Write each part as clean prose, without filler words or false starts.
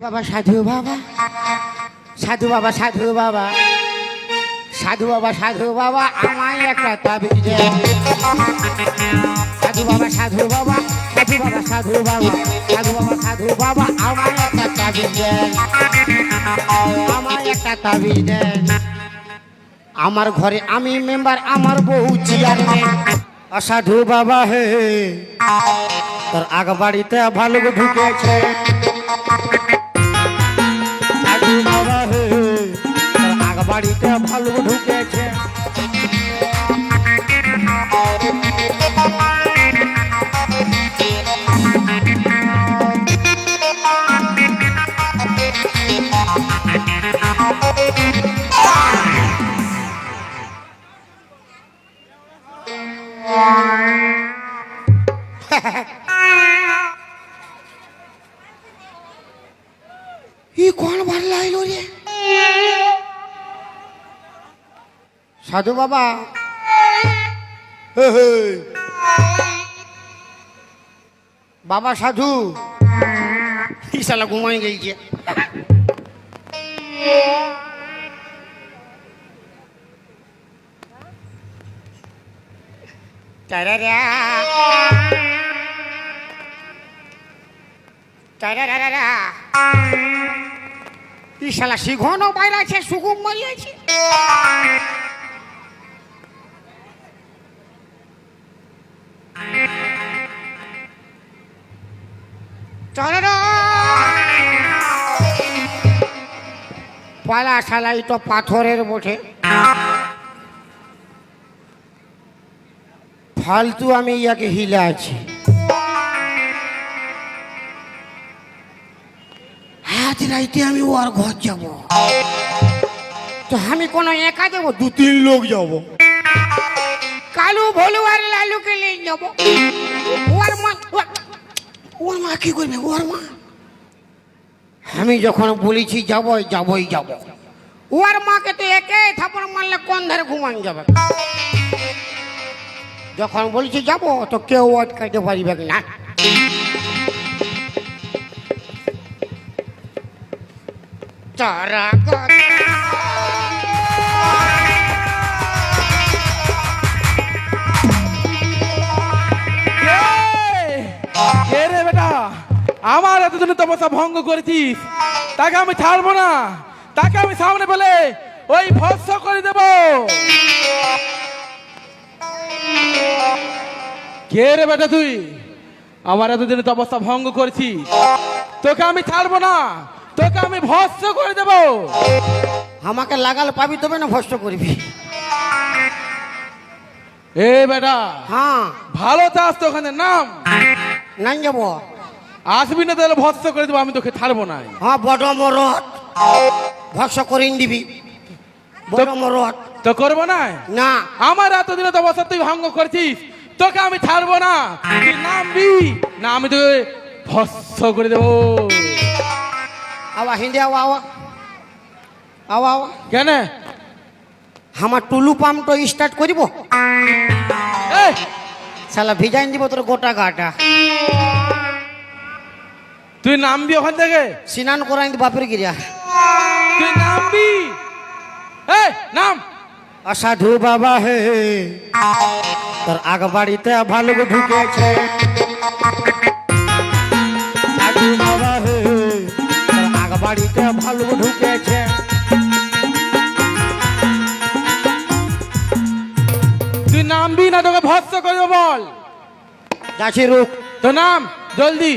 বাবা সাধু বাবা সাধু বাবা সাধু বাবা সাধু বাবা সাধু বাবা আমায় একটা তাবিজ দেন। সাধু বাবা সাধু বাবা সাধু বাবা সাধু বাবা সাধু বাবা সাধু বাবা আমায় একটা তাবিজ দেন, আমায় একটা তাবিজ দেন। আমার ঘরে আমি মেম্বার, আমার বউ চেয়ারম্যান। অসাধু বাবা হে তোর আগ বাড়িতে ভালুক ঢুকেছে। সাধু বাবা হে তোর আগ বাড়িতে ভালুক ঢুকেছে। कौन भर लाइलो रे साधु बाबा बाबा साधु साला घुमाई गई है। শালা শিখনো বাইরে আছে, সুগুম মারিয়েছে। পালা শালাই তো পাথরের বটে, ফালতু আমি ইয়াকে হিলে আছি। আজ রাইতে আমি ওর ঘর যাব, তো আমি কোনো একা যাবো, দু তিন লোক যাব। কালু ভোলু আর লালুকে নিয়ে যাব। ওর মা কি করবে? ওর মা আমি যখন বলেছি যাবই যাবই যাব, ওর মাকে তো একে থাপড় মারলে কোন ধারে ঘুমান যাবে। যখন বলেছি যাব তো কেউ আটকাইতে পারিবে না। তারা বেটা আমার এতদিন তপস্যা ভঙ্গ করেছিস, তাকে আমি ছাড়বো না। তাকে আমি সামনে পেলে ওই ভস্ম করে দেব। কে রে বেটা তুই? আমার এতদিন তপস্যা ভঙ্গ করেছিস, তোকে আমি ছাড়বো না, তোকে আমি ভস্ম করে দেব। আমাকে লাগাল পাবি তবে না ভস্ম করবি। এ বেটা হ্যাঁ ভালো চাস তো ওখানে নাম নাই যাব। আসবি না তাহলে ভস্ম করে দেবো, আমি তোকে ছাড়বো না। হ্যাঁ বড় মরদ ভস্ম করে দিবি, বড় মরদ তো করবো না। না আমার এতদিনে তো অবস্থা তুই ভঙ্গ করছিস, তোকে আমি ছাড়বো না। তুই নামবি না, আমি তোকে ভস্ম করে দেবো। আওয়া হিন্দি আওয়া আওয়া আওয়া আওয়া কেন? আমার টুলু পাম্প তো স্টার্ট করিব, এই শালা ভিজাইন দিব তোর গোটা গাটা। তুই নামবি ওখান থেকে, স্নান করাই দিব বাপের গিরা। তুই নামবি। এই নাম। অসাধু বাবা হে তোর আগ বাড়িতে ভালুক ঢুকেছে। সাধু বাবা হে তোর আগ বাড়িতে ভালুক ঢুকেছে। তুই নামবি না, তোকে ভস্ম করে দেবো। বল যাচ্ছি রুক। তো নাম জলদি।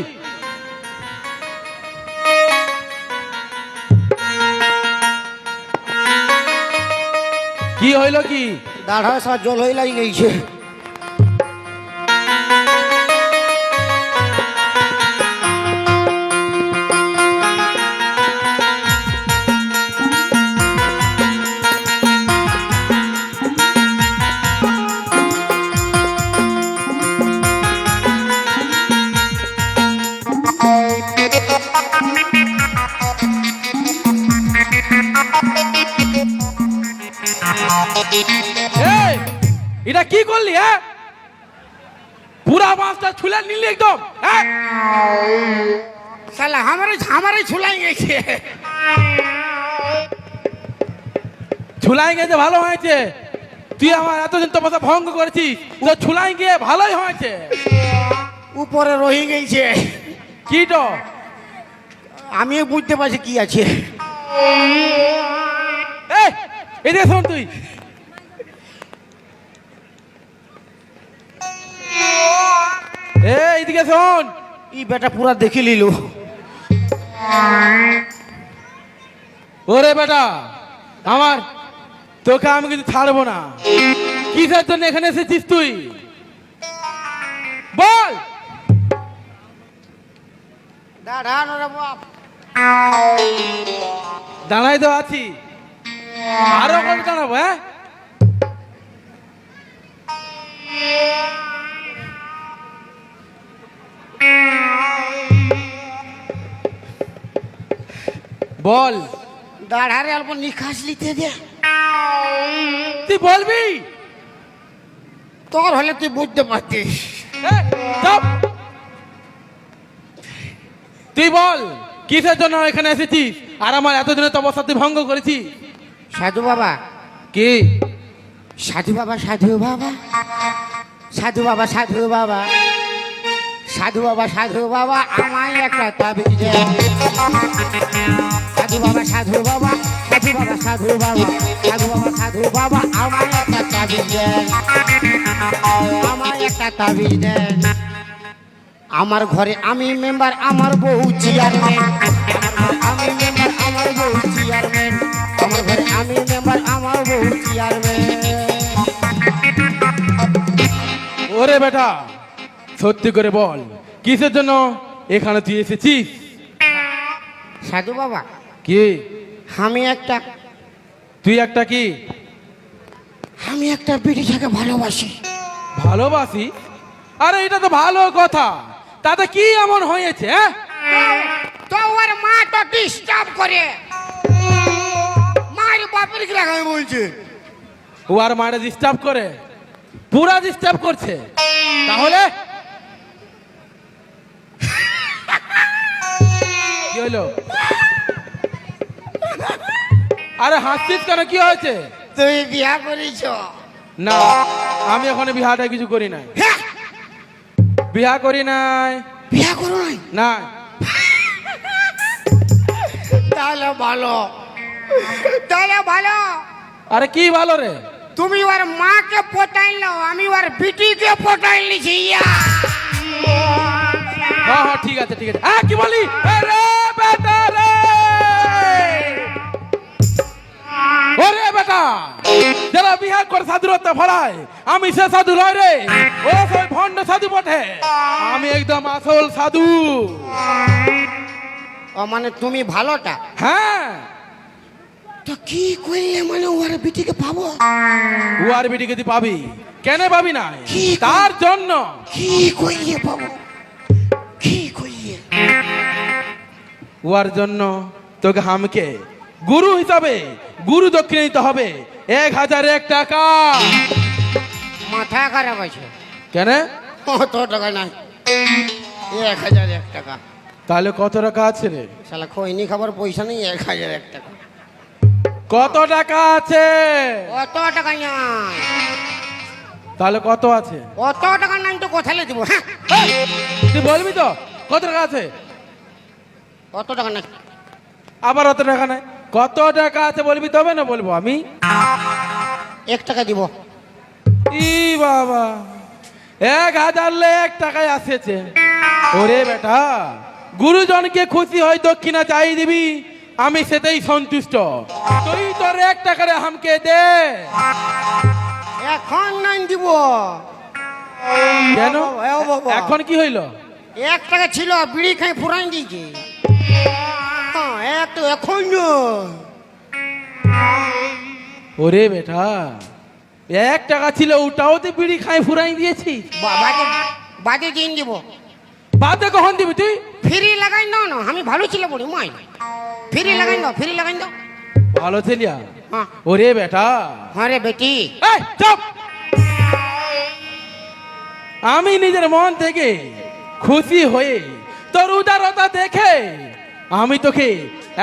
কি হইল কি? দাঁড়া সা জল হয়ে লাই গেছে। এটা কি করলি? হ্যাঁ পুরা মাছটা ছুলে নিলি একদম। শালা আমারই ছুলাই গেছে। ছুলাই গেছে ভালো হয়েছে। তুই আমার এতদিন তপস্যা ভঙ্গ করেছিস, তো ছুলাই গিয়ে ভালোই হয়েছে। উপরে রয়ে গেছে। কি তো আমিও বুঝতে পারছি কি আছে। এই, এদিকে শোন তুই। এইদিকে শোন। ই বেটা পুরা দেখে নিল। ওরে বেটা আমার, তোকে আমি কিন্তু ছাড়বো না। কিসের জন্য এখানে এসেছিস তুই বল? দাঁড়ান রে বাপ। দাঁড়াই তো আছি, আরো কত দাঁড়াবো? হ্যাঁ, বল। দাঁড়ারে অল্প নিখাস লিতে দে। তুই বলবি? তোর হলে তুই বুঝতে পারতিস। এই, চুপ। তুই বল কিসের জন্য এখানে এসেছিস, আর আমার এতদিনের তপস্যা তুই ভঙ্গ করেছিস? সাধু বাবা। কি? সাধু বাবা, সাধু বাবা, সাধু বাবা, সাধু বাবা, সাধু বাবা, সাধু বাবা, আমায় একটা তাবিজ দেন। সাধু বাবা, সাধু বাবা, সাধু বাবা, সাধু বাবা, সাধু বাবা, সাধু বাবা, আমায় একটা তাবিজ দেন। আমায় একটা তাবিজ দেন। আমার ঘরে আমি মেম্বার, আমার বউ চেয়ারম্যান। আমি মেম্বার, আমার বউ চেয়ারম্যান। আমার ঘরে আমি মেম্বার, আমার বউ চেয়ারম্যান। ওরে বেটা সত্যি করে বল কিসের জন্য এখানে তুই এসেছিস? সাধু বাবা, কি? তুই একটা কি? আমি একটা বিটিটাকে ভালোবাসি। ভালোবাসি? আরে এটা তো ভালো কথা, তাতে কি এমন হয়েছে? তো ওর মা তো ডিস্টার্ব করে। মার বাপের কি লাগাই বলছে? ও আর মারে ডিস্টার্ব করে? পুরা ডিস্টার্ব করছে তাহলে? কি হইলো? আরে হাসছিস কেন, কি হয়েছে? তুই বিয়া করিস? না, আমি এখন বিহাটা কিছু করি নাই। বিয়া করি নাই। বিয়া করো নাই? না। তাহলে ভালো, তাহলে ভালো। আরে কি ভালো রে? তুমি ওর মাকে পটাইলো, আমি ওর বিটিকে পটাই নিছি। হ্যাঁ হ্যাঁ ঠিক আছে ঠিক আছে। হ্যাঁ কি বলি? আরে বেটা রে, ওরে বেটা যারা বিহার করে সাধুরত্ব ফলায়, আমি সে সাধু নয় রে, ও সব ভণ্ড সাধু বটে। আমি একদম আসল সাধু। ও মানে তুমি ভালোটা? হ্যাঁ। তো কি করলে মানে ওর বিটিকে পাবো? ও আর বেটিকে তুই পাবি কেন? পাবি না কি? তার জন্য। কি কইয়ে পাবো? কি কইয়ে? ওর জন্য তোকে হামকে গুরু হিসাবে গুরু দক্ষিণে দিতে হবে 1001 টাকা। মাথা খারাপ আছে। কেন? অত টাকা নাই, 1001 টাকা। তাহলে কত টাকা আছে রে? শালা খৈনি খাবার পয়সা নেই, 1001 টাকা। কত টাকা আছে? অত টাকা নাই। তাহলে কত আছে? অত টাকা নাই তো কোথায় দিব? হ্যাঁ, তুই বলবি তো কত টাকা আছে? অত টাকা নাই। আবার অত টাকা নাই? কত টাকা আছে বলবি তবে না বলবো আমি। 1 টাকা দিব। ই বাবা, 1001 টাকায় আসেছে। ওরে বেটা, গুরুজনকে খুশি হয় দক্ষিণা চাই দিবি, আমি সেটাই সন্তুষ্ট। তুই তোর 1 টাকারে হামকে দে। এখন নাই দিব। কেন? ও বাবা, এখন কি হইল? 1 টাকা ছিল, বিড়ি খাই ফুরাই দিয়েছি। হ্যাঁ, এখন ওরে বেটা, 1 টাকা ছিল, ওটাও তুই বিড়ি খাই ফুরাই দিয়েছি। বাদে দিন দিব। বাদে কখন দিবি তুই? ফ্রি লাগাই দাও না, আমি ভালো ছিল বলি মাই। ফ্রি লাগাই দাও, ফ্রি লাগাই দাও। ভালো ছেলিয়া। হ্যাঁ। ওরে বেটা, হ্যাঁ রে বেটি। এই চুপ! আমি নিজের মন থেকে খুশি হয়ে তোর উদারতা দেখে আমি তোকে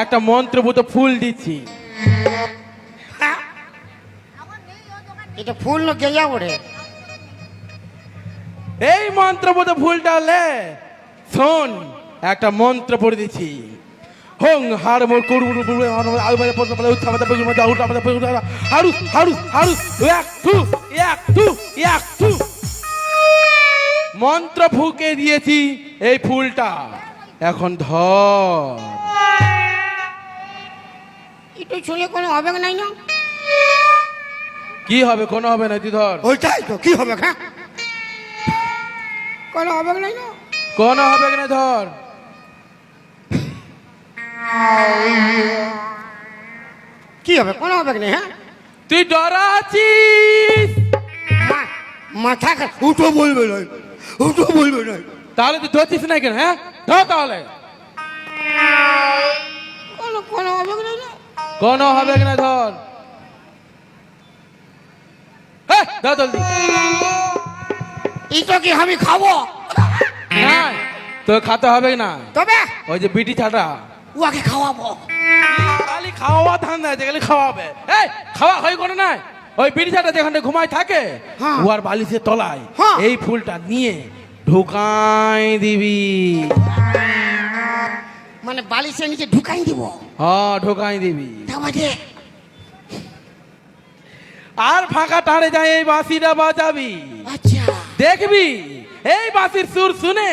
একটা মন্ত্রপুত ফুল দিচ্ছি। হ্যাঁ? এটা ফুল না গেয়া ওঠে। এই মন্ত্রপুত ফুলটা লে শোন, একটা মন্ত্র পড়ে দিচ্ছি। হং হার মোর করু আলবারে পড়তে পারে উৎসাহতে পড়তে মধ্যে আউট আমাদের পড়তে হারু হারু হারু এক টু মন্ত্র ফুঁকে দিয়েছি এই ফুলটা, এখন ধর। এটা চলে কোনো হবে নাই না? কি হবে? কোনো হবে না, তুই ধর। ওইটাই তো কি হবে? হ্যাঁ, কোনো হবে নাই না? কোনো হবে না, ধর। কি হবে? কোনো হবে না? হ্যাঁ, তুই ডরাচ্ছিস, মাথা উঠো বলবে না, উঠো বলবে না। তাহলে তুই ধরছিস না কেন? হ্যাঁ ধর তাহলে। কোনো কোনো হবে নাই না? কোনো হবে না, ধর। হ্যাঁ ধর জলদি। এটা কি আমি খাবো? না, তোর খাতে হবে না। তবে ওই যে বিটি ছাটা ওকে খাওয়াবো। খালি খাওয়া ধান্দা আছে, খালি খাওয়াবে। এই খাওয়া হয় কোনো নাই। ওই বিটি ছাটা যেখানে ঘুমায় থাকে হ্যাঁ। উহার বালিশের তলায় হ্যাঁ। এই ফুলটা নিয়ে ঢুকাই দিবি। মানে বালিশের নিচে ঢুকাই দিব? হ্যাঁ ঢুকাই দিবি। আমাকে আর ফাঁকা টাড়ে যায় এই বাঁশিটা বাজাবি। আচ্ছা, দেখবি এই বাঁশির সুর শুনে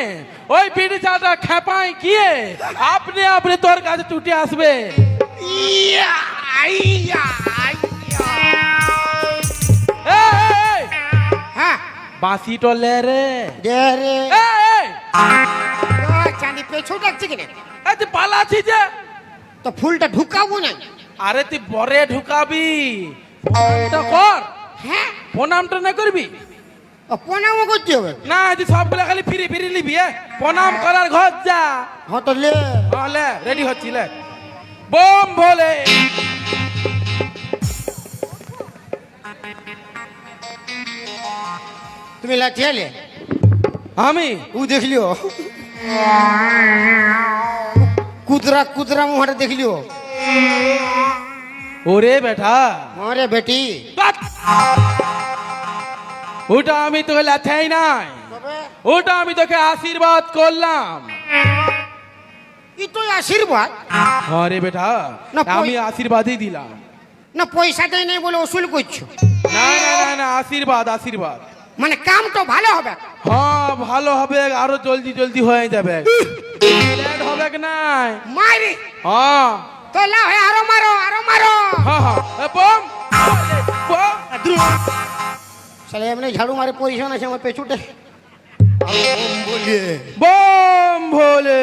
ওই বিড়ি চাটা খেপায় গিয়ে আপনি আপনি তোর কাছে ছুটে আসবে। ইয়া আইয়া আইয়া। এই, এই, এই, হ্যাঁ, বাঁশি টলে রে। দে রে। এই, এই, ওই চাঁদি পেছু ডাকছে কিনা? এই তুই পালাচ্ছি যে। তো ফুলটা ঢুকাবো না? আরে তুই বরে ঢুকাবি, প্রণামটা কর। হ্যাঁ, প্রণামটা না করবি প্রণামও করতে হবে? না, তুই সবগুলা খালি ফিরে ফিরে নিবি। প্রণাম করার ঘর যা। হ্যাঁ, তো লে। লে রেডি হচ্ছি, লে বোম ভোলে। তুমি লাঠিয়ালে? আমি ও দেখলিও কুদরা কুদরা মুহারে দেখলিও? ওরে বেটা, আরে বেটি, বাত! ওটা আমি তোকে লাথাই নাই, ওটা আমি তোকে আশীর্বাদ করলাম। ই তো আশীর্বাদ? আরে বেটা, না, আমি আশীর্বাদই দিলাম। না পয়সা দেয় নাই বলে ওসুল করছো? না না না না, আশীর্বাদ আশীর্বাদ। মানে কাম তো ভালো হবে? হ্যাঁ ভালো হবে, আরো জলদি জলদি হয়ে যাবে, লেট হবে কি নাই। মারি হ্যাঁ তো লাও, হে আরো মারো, আরো মারো। হ্যাঁ হ্যাঁ, এ বম বম। চলে এমনি ঝাড়ু মারে পজিশন আছে আমার পেছুটে। বলিয়ে বম ভোলে।